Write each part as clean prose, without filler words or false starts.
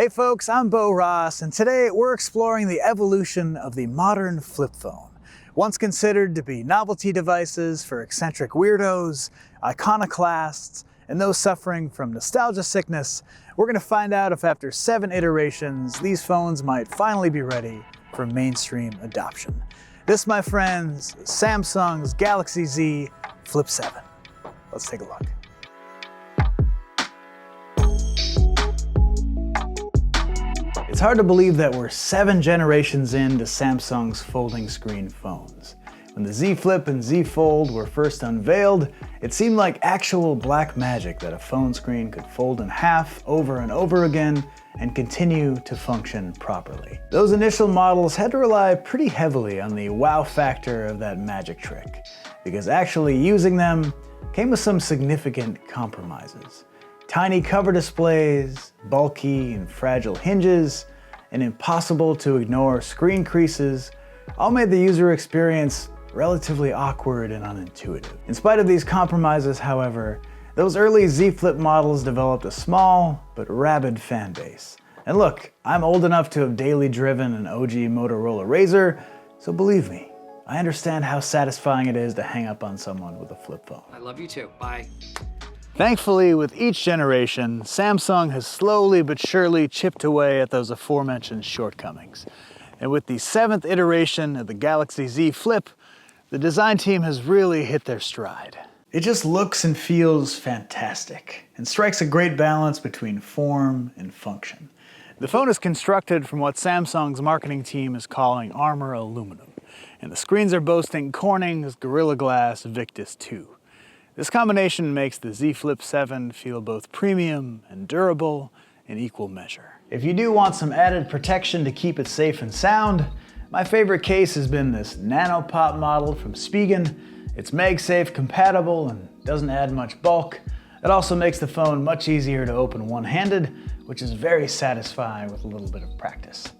Hey folks, I'm Bo Ross, and today we're exploring the evolution of the modern flip phone. Once considered to be novelty devices for eccentric weirdos, iconoclasts, and those suffering from nostalgia sickness, we're going to find out if after 7 iterations, these phones might finally be ready for mainstream adoption. This, my friends, is Samsung's Galaxy Z Flip 7. Let's take a look. It's hard to believe that we're 7 generations into Samsung's folding screen phones. When the Z Flip and Z Fold were first unveiled, it seemed like actual black magic that a phone screen could fold in half over and over again and continue to function properly. Those initial models had to rely pretty heavily on the wow factor of that magic trick, because actually using them came with some significant compromises. Tiny cover displays, bulky and fragile hinges, and impossible to ignore screen creases all made the user experience relatively awkward and unintuitive. In spite of these compromises, however, those early Z Flip models developed a small but rabid fan base. And look, I'm old enough to have daily driven an OG Motorola Razr, so believe me, I understand how satisfying it is to hang up on someone with a flip phone. I love you too. Bye. Thankfully, with each generation, Samsung has slowly but surely chipped away at those aforementioned shortcomings. And with the 7th iteration of the Galaxy Z Flip, the design team has really hit their stride. It just looks and feels fantastic, and strikes a great balance between form and function. The phone is constructed from what Samsung's marketing team is calling armor aluminum, and the screens are boasting Corning's Gorilla Glass Victus 2. This combination makes the Z Flip 7 feel both premium and durable in equal measure. If you do want some added protection to keep it safe and sound, my favorite case has been this NanoPop model from Spigen. It's MagSafe compatible and doesn't add much bulk. It also makes the phone much easier to open one-handed, which is very satisfying with a little bit of practice.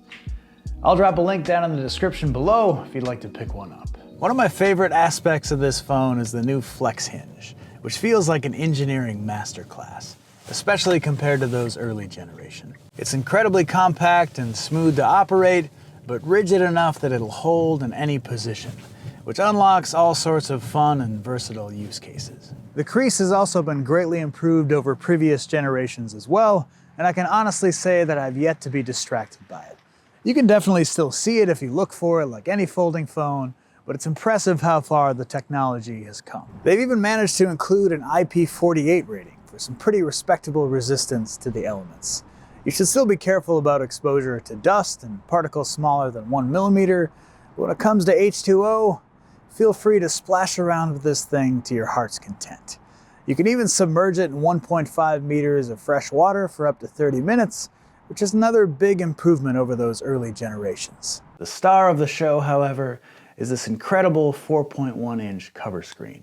I'll drop a link down in the description below if you'd like to pick one up. One of my favorite aspects of this phone is the new Flex hinge, which feels like an engineering masterclass, especially compared to those early generation. It's incredibly compact and smooth to operate, but rigid enough that it'll hold in any position, which unlocks all sorts of fun and versatile use cases. The crease has also been greatly improved over previous generations as well, and I can honestly say that I've yet to be distracted by it. You can definitely still see it if you look for it like any folding phone, but it's impressive how far the technology has come. They've even managed to include an IP48 rating for some pretty respectable resistance to the elements. You should still be careful about exposure to dust and particles smaller than 1 millimeter, but when it comes to H2O, feel free to splash around with this thing to your heart's content. You can even submerge it in 1.5 meters of fresh water for up to 30 minutes, which is another big improvement over those early generations. The star of the show, however, is this incredible 4.1-inch cover screen,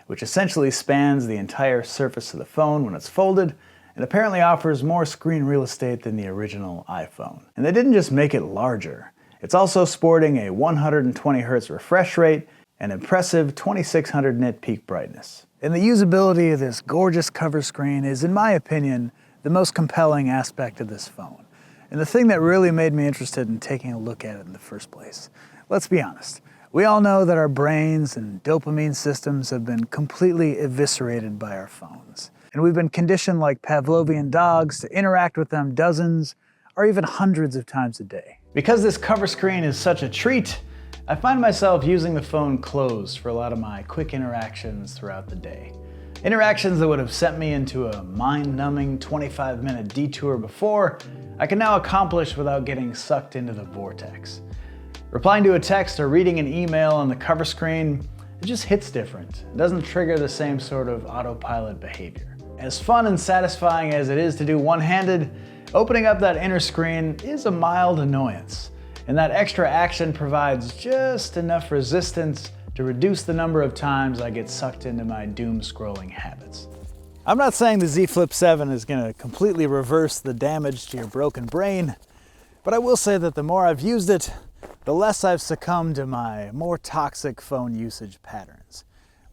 which essentially spans the entire surface of the phone when it's folded, and apparently offers more screen real estate than the original iPhone. And they didn't just make it larger, it's also sporting a 120 Hz refresh rate and impressive 2600 nit peak brightness. And the usability of this gorgeous cover screen is, in my opinion, the most compelling aspect of this phone, and the thing that really made me interested in taking a look at it in the first place. Let's be honest. We all know that our brains and dopamine systems have been completely eviscerated by our phones. And we've been conditioned like Pavlovian dogs to interact with them dozens or even hundreds of times a day. Because this cover screen is such a treat, I find myself using the phone closed for a lot of my quick interactions throughout the day. Interactions that would have sent me into a mind-numbing 25-minute detour before, I can now accomplish without getting sucked into the vortex. Replying to a text or reading an email on the cover screen, it just hits different. It doesn't trigger the same sort of autopilot behavior. As fun and satisfying as it is to do one-handed, opening up that inner screen is a mild annoyance, and that extra action provides just enough resistance to reduce the number of times I get sucked into my doom-scrolling habits. I'm not saying the Z Flip 7 is going to completely reverse the damage to your broken brain, but I will say that the more I've used it, the less I've succumbed to my more toxic phone usage patterns.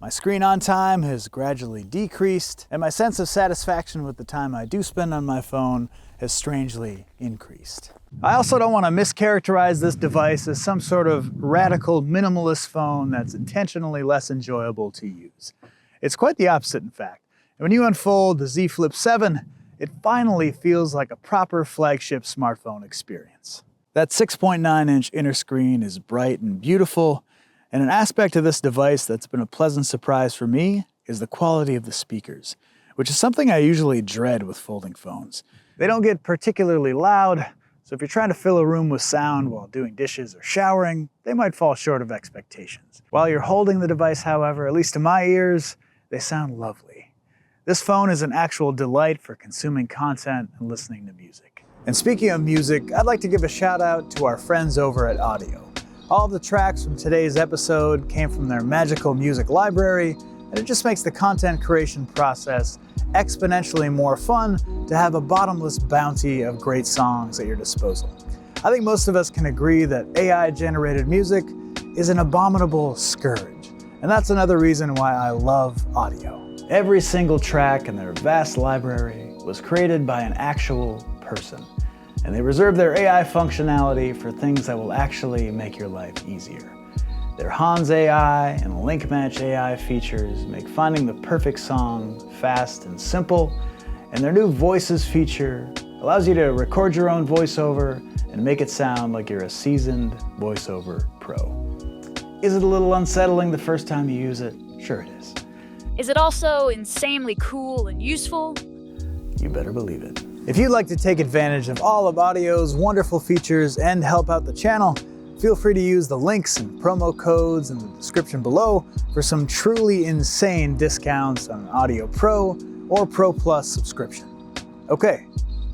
My screen on time has gradually decreased, and my sense of satisfaction with the time I do spend on my phone has strangely increased. I also don't want to mischaracterize this device as some sort of radical minimalist phone that's intentionally less enjoyable to use. It's quite the opposite, in fact. And when you unfold the Z Flip 7, it finally feels like a proper flagship smartphone experience. That 6.9-inch inner screen is bright and beautiful, and an aspect of this device that's been a pleasant surprise for me is the quality of the speakers, which is something I usually dread with folding phones. They don't get particularly loud, so if you're trying to fill a room with sound while doing dishes or showering, they might fall short of expectations. While you're holding the device, however, at least to my ears, they sound lovely. This phone is an actual delight for consuming content and listening to music. And speaking of music, I'd like to give a shout out to our friends over at Audiio. All of the tracks from today's episode came from their magical music library, and it just makes the content creation process exponentially more fun to have a bottomless bounty of great songs at your disposal. I think most of us can agree that AI-generated music is an abominable scourge, and that's another reason why I love Audiio. Every single track in their vast library was created by an actual person, and they reserve their AI functionality for things that will actually make your life easier. Their Hans AI and Link Match AI features make finding the perfect song fast and simple, and their new Voices feature allows you to record your own voiceover and make it sound like you're a seasoned voiceover pro. Is it a little unsettling the first time you use it? Sure it is. Is it also insanely cool and useful? You better believe it. If you'd like to take advantage of all of Audiio's wonderful features and help out the channel, feel free to use the links and promo codes in the description below for some truly insane discounts on an Audiio Pro or Pro Plus subscription. Okay,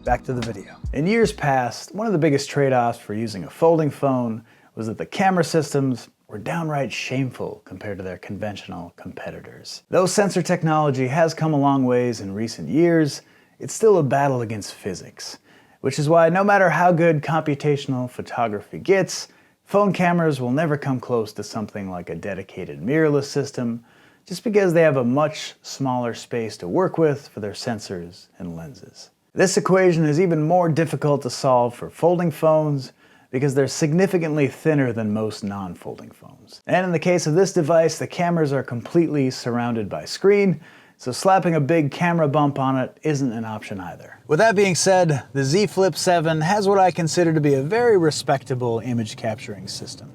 back to the video. In years past, one of the biggest trade-offs for using a folding phone was that the camera systems were downright shameful compared to their conventional competitors. Though sensor technology has come a long ways in recent years, it's still a battle against physics, which is why no matter how good computational photography gets, phone cameras will never come close to something like a dedicated mirrorless system, just because they have a much smaller space to work with for their sensors and lenses. This equation is even more difficult to solve for folding phones because they're significantly thinner than most non-folding phones. And in the case of this device, the cameras are completely surrounded by screen, so slapping a big camera bump on it isn't an option either. With that being said, the Z Flip 7 has what I consider to be a very respectable image capturing system.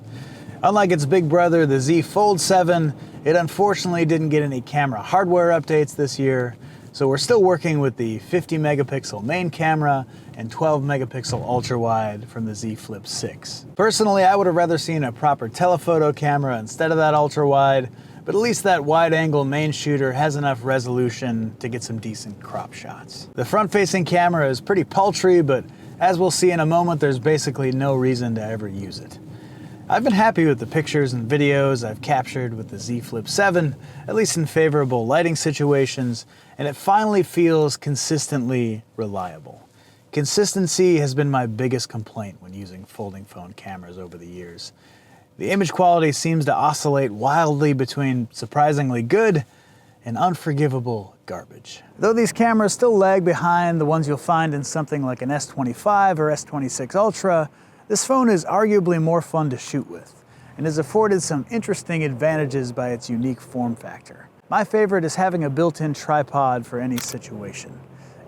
Unlike its big brother, the Z Fold 7, it unfortunately didn't get any camera hardware updates this year, so we're still working with the 50 megapixel main camera and 12 megapixel ultra wide from the Z Flip 6. Personally, I would have rather seen a proper telephoto camera instead of that ultra wide, but at least that wide-angle main shooter has enough resolution to get some decent crop shots. The front-facing camera is pretty paltry, but as we'll see in a moment, there's basically no reason to ever use it. I've been happy with the pictures and videos I've captured with the Z Flip 7, at least in favorable lighting situations, and it finally feels consistently reliable. Consistency has been my biggest complaint when using folding phone cameras over the years. The image quality seems to oscillate wildly between surprisingly good and unforgivable garbage. Though these cameras still lag behind the ones you'll find in something like an S25 or S26 Ultra, this phone is arguably more fun to shoot with and is afforded some interesting advantages by its unique form factor. My favorite is having a built-in tripod for any situation.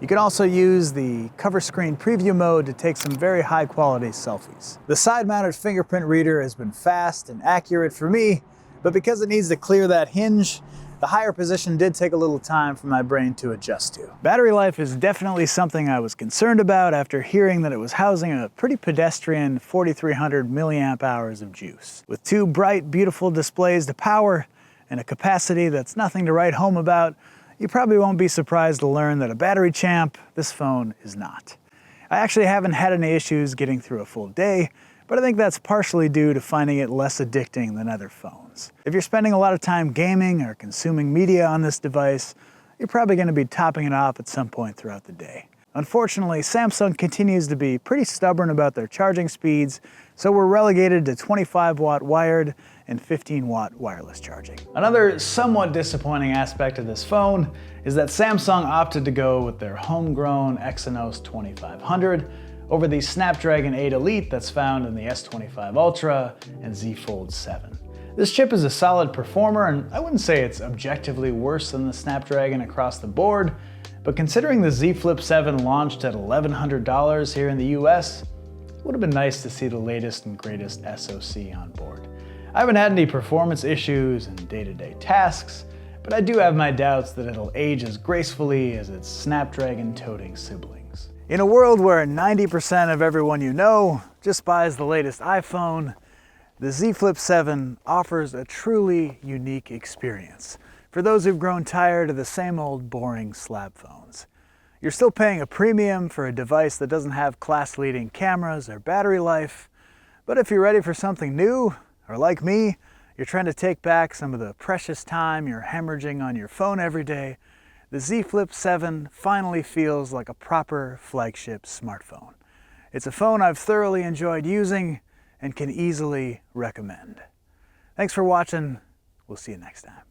You can also use the cover screen preview mode to take some very high quality selfies. The side-mounted fingerprint reader has been fast and accurate for me, but because it needs to clear that hinge, the higher position did take a little time for my brain to adjust to. Battery life is definitely something I was concerned about after hearing that it was housing a pretty pedestrian 4,300 milliamp hours of juice. With two bright, beautiful displays to power and a capacity that's nothing to write home about, you probably won't be surprised to learn that a battery champ, this phone is not. I actually haven't had any issues getting through a full day, but I think that's partially due to finding it less addicting than other phones. If you're spending a lot of time gaming or consuming media on this device, you're probably going to be topping it off at some point throughout the day. Unfortunately, Samsung continues to be pretty stubborn about their charging speeds, so we're relegated to 25 watt wired and 15-watt wireless charging. Another somewhat disappointing aspect of this phone is that Samsung opted to go with their homegrown Exynos 2500 over the Snapdragon 8 Elite that's found in the S25 Ultra and Z Fold 7. This chip is a solid performer, and I wouldn't say it's objectively worse than the Snapdragon across the board, but considering the Z Flip 7 launched at $1,100 here in the US, it would have been nice to see the latest and greatest SoC on board. I haven't had any performance issues in day-to-day tasks, but I do have my doubts that it'll age as gracefully as its Snapdragon-toting siblings. In a world where 90% of everyone you know just buys the latest iPhone, the Z Flip 7 offers a truly unique experience for those who've grown tired of the same old boring slab phones. You're still paying a premium for a device that doesn't have class-leading cameras or battery life, but if you're ready for something new, or like me, you're trying to take back some of the precious time you're hemorrhaging on your phone every day, the Z Flip 7 finally feels like a proper flagship smartphone. It's a phone I've thoroughly enjoyed using and can easily recommend. Thanks for watching. We'll see you next time.